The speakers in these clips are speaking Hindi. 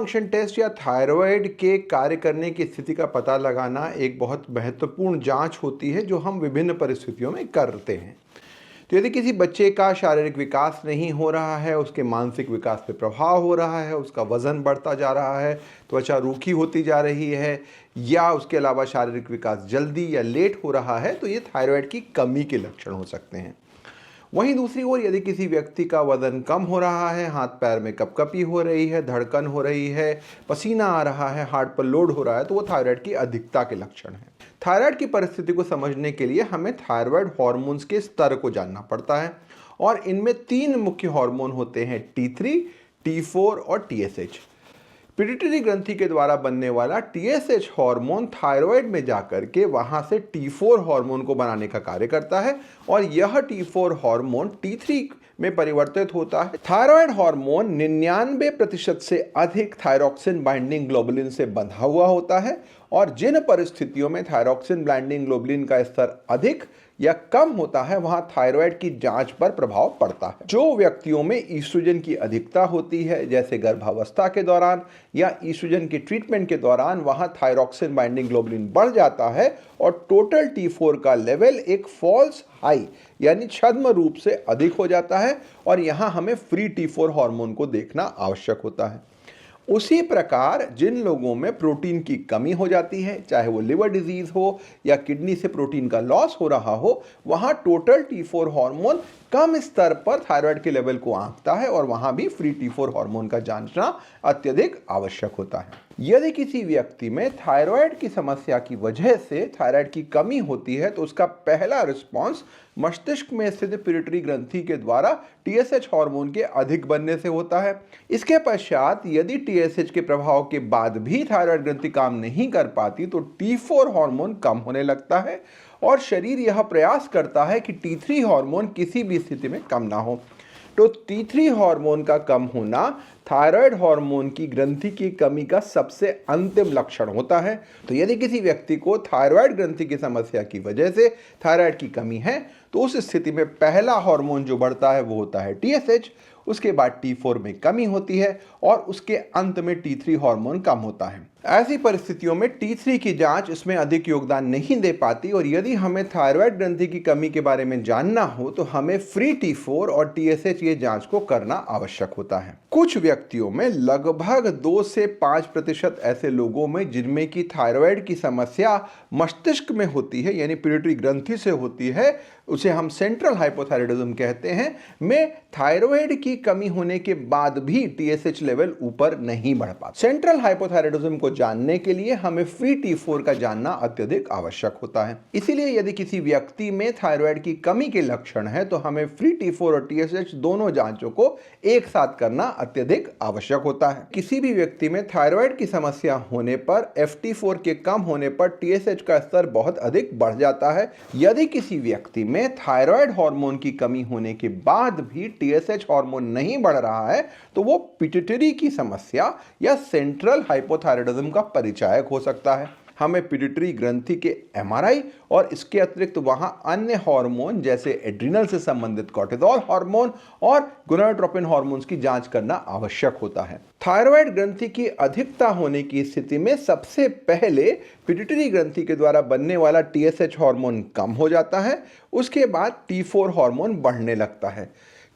फंक्शन टेस्ट या थायराइड के कार्य करने की स्थिति का पता लगाना एक बहुत महत्वपूर्ण जांच होती है जो हम विभिन्न परिस्थितियों में करते हैं। तो यदि किसी बच्चे का शारीरिक विकास नहीं हो रहा है, उसके मानसिक विकास पे प्रभाव हो रहा है, उसका वजन बढ़ता जा रहा है, त्वचा रूखी होती जा रही है, या उसके अलावा शारीरिक विकास जल्दी या लेट हो रहा है, तो ये थायराइड की कमी के लक्षण हो सकते हैं। वहीं दूसरी ओर यदि किसी व्यक्ति का वजन कम हो रहा है, हाथ पैर में कपकपी हो रही है, धड़कन हो रही है, पसीना आ रहा है, हार्ट पर लोड हो रहा है, तो वो थायराइड की अधिकता के लक्षण हैं। थायराइड की परिस्थिति को समझने के लिए हमें थायराइड हार्मोन्स के स्तर को जानना पड़ता है और इनमें 3 मुख्य हार्मोन होते हैं, T3, T4 और TSH। पिट्यूटरी ग्रंथि के द्वारा बनने वाला TSH हार्मोन थायराइड में जाकर के वहां से T4 हार्मोन को बनाने का कार्य करता है और यह T4 हार्मोन T3 में परिवर्तित होता है। थायराइड हार्मोन 99% से अधिक थायरॉक्सिन बाइंडिंग ग्लोबुलिन से बंधा हुआ होता है और जिन परिस्थितियों में थायरॉक्सिन बाइंडिंग ग्लोबुलिन का स्तर अधिक या कम होता है वहां थायराइड की जांच पर प्रभाव पड़ता है। जो व्यक्तियों में ईस्ट्रोजन की अधिकता होती है, जैसे गर्भावस्था के दौरान या ईस्ट्रोजन के ट्रीटमेंट के दौरान, वहां थायरॉक्सिन बाइंडिंग ग्लोबुलिन बढ़ जाता है और टोटल T4 का लेवल एक फॉल्स हाई यानी छद्म रूप से अधिक हो जाता है और यहां हमें फ्री T4 हार्मोन को देखना आवश्यक होता है। उसी प्रकार जिन लोगों में प्रोटीन की कमी हो जाती है, चाहे वो लिवर डिजीज हो या किडनी से प्रोटीन का लॉस हो रहा हो, वहां टोटल T4 हार्मोन कम स्तर पर थायराइड के लेवल को आंकता है और वहां भी फ्री T4 हार्मोन का जांचना अत्यधिक आवश्यक होता है। यदि किसी व्यक्ति में थायराइड की समस्या की वजह से थायराइड की कमी होती है तो उसका पहला रिस्पॉन्स मस्तिष्क में स्थित पिट्यूटरी ग्रंथि के द्वारा TSH हार्मोन के अधिक बनने से होता है। इसके पश्चात यदि TSH के प्रभाव के बाद भी थायराइड ग्रंथि काम नहीं कर पाती तो T4 हार्मोन कम होने लगता है और शरीर यह प्रयास करता है कि T3 हार्मोन किसी भी स्थिति में कम ना हो। तो T3 हार्मोन का कम होना थायराइड हार्मोन की ग्रंथि की कमी का सबसे अंतिम लक्षण होता है। तो यदि किसी व्यक्ति को थायराइड ग्रंथि की समस्या की वजह से थायराइड की कमी है तो उस स्थिति में पहला हार्मोन जो बढ़ता है वो होता है TSH, उसके बाद T4 में कमी होती है और उसके अंत में T3 हार्मोन कम होता है। ऐसी परिस्थितियों में T3 की जांच इसमें अधिक योगदान नहीं दे पाती और यदि हमें थायराइड ग्रंथि की कमी के बारे में जानना हो तो हमें फ्री T4 और TSH ये जांच को करना आवश्यक होता है। कुछ व्यक्तियों में लगभग 2 से 5% ऐसे लोगों में जिनमें की थायराइड की समस्या मस्तिष्क में होती है यानी पिट्यूटरी ग्रंथि से होती है, उसे हम सेंट्रल हाइपोथायराइडिज्म कहते हैं, में थायराइड की कमी होने के बाद भी TSH लेवल ऊपर नहीं बढ़ पाता। सेंट्रल हाइपोथायराइडिज्म को जानने के लिए हमें फ्री T4 का जानना अत्यधिक आवश्यक होता है। इसीलिए यदि किसी व्यक्ति में थायराइड की कमी के लक्षण है तो हमें फ्री T4 और TSH दोनों जांचों को एक साथ करना अत्यधिक आवश्यक होता है। किसी भी व्यक्ति में थायराइड की समस्या होने पर FT4 के कम होने पर TSH का स्तर बहुत अधिक बढ़ जाता है। यदि किसी व्यक्ति में थायराइड हार्मोन की कमी होने के बाद भी TSH हार्मोन नहीं बढ़ रहा है तो वो पिट्यूटरी की समस्या या सेंट्रल हाइपोथायराइडिज्म का परिचायक हो सकता है। हमें पिट्यूटरी ग्रंथि के MRI और इसके अतिरिक्त वहां अन्य हार्मोन जैसे एड्रिनल से संबंधित कोर्टिसोल हार्मोन और गोनाडोट्रोपिन हार्मोन्स की जांच करना आवश्यक होता है। थायराइड ग्रंथि की अधिकता होने की स्थिति में सबसे पहले पिट्यूटरी ग्रंथि के द्वारा बनने वाला TSH हार्मोन कम हो जाता है, उसके बाद T4 हार्मोन बढ़ने लगता है।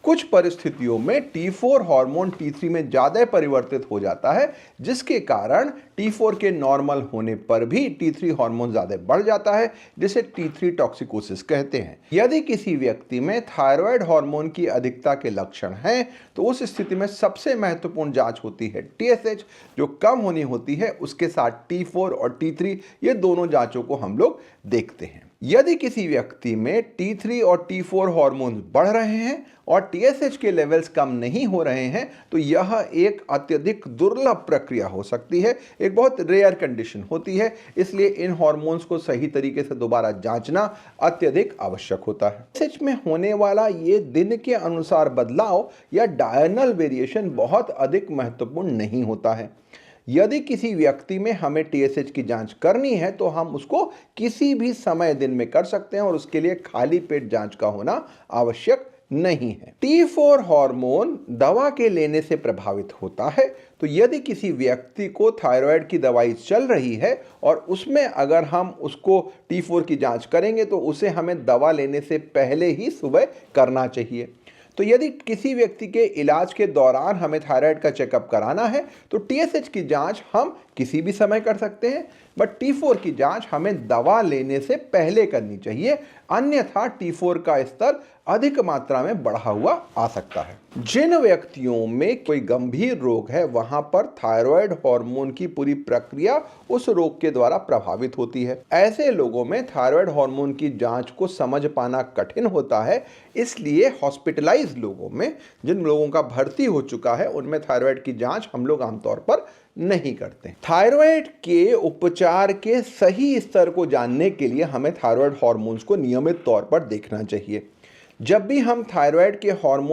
कुछ परिस्थितियों में T4 हार्मोन T3 में ज्यादा परिवर्तित हो जाता है जिसके कारण T4 के नॉर्मल होने पर भी T3 हार्मोन ज्यादा बढ़ जाता है जिसे T3 टॉक्सिकोसिस कहते हैं। यदि किसी व्यक्ति में थायराइड हार्मोन की अधिकता के लक्षण हैं तो उस स्थिति में सबसे महत्वपूर्ण जांच होती है TSH जो कम होनी होती है, उसके साथ T4 और T3 ये दोनों जांचों को हम लोग देखते हैं। यदि किसी व्यक्ति में T3 और T4 हार्मोन बढ़ रहे हैं और TSH के लेवल्स कम नहीं हो रहे हैं तो यह एक अत्यधिक दुर्लभ प्रक्रिया हो सकती है, एक बहुत रेयर कंडीशन होती है, इसलिए इन हार्मोन्स को सही तरीके से दोबारा जांचना अत्यधिक आवश्यक होता है। TSH में होने वाला ये दिन के अनुसार बदलाव या डायनल वेरिएशन बहुत अधिक महत्वपूर्ण नहीं होता है। यदि किसी व्यक्ति में हमें TSH की जांच करनी है तो हम उसको किसी भी समय दिन में कर सकते हैं और उसके लिए खाली पेट जांच का होना आवश्यक नहीं है। T4 हार्मोन दवा के लेने से प्रभावित होता है। तो यदि किसी व्यक्ति को थायराइड की दवाई चल रही है और उसमें अगर हम उसको T4 की जांच करेंगे तो उसे हमें दवा लेने से पहले ही सुबह करना चाहिए। तो यदि किसी व्यक्ति के इलाज के दौरान हमें थायराइड का चेकअप कराना है तो TSH की जांच हम किसी भी समय कर सकते हैं, बट T4 की जांच हमें दवा लेने से पहले करनी चाहिए, अन्यथा T4 का स्तर अधिक मात्रा में बढ़ा हुआ आ सकता है। जिन व्यक्तियों में कोई गंभीर रोग है वहां पर थायराइड हार्मोन की पूरी प्रक्रिया उस रोग के द्वारा प्रभावित होती है। ऐसे लोगों में थायराइड हार्मोन की जांच को समझ पाना कठिन होता है, इसलिए हॉस्पिटलाइज लोगों में, जिन लोगों का भर्ती हो चुका है, उनमें थायराइड की जांच हम लोग आमतौर पर नहीं करते। थायराइड के उपचार के सही स्तर को जानने के लिए हमें थायराइड हार्मोन्स को नियमित तौर पर देखना चाहिए। जब भी हम थायराइड के हार्मोन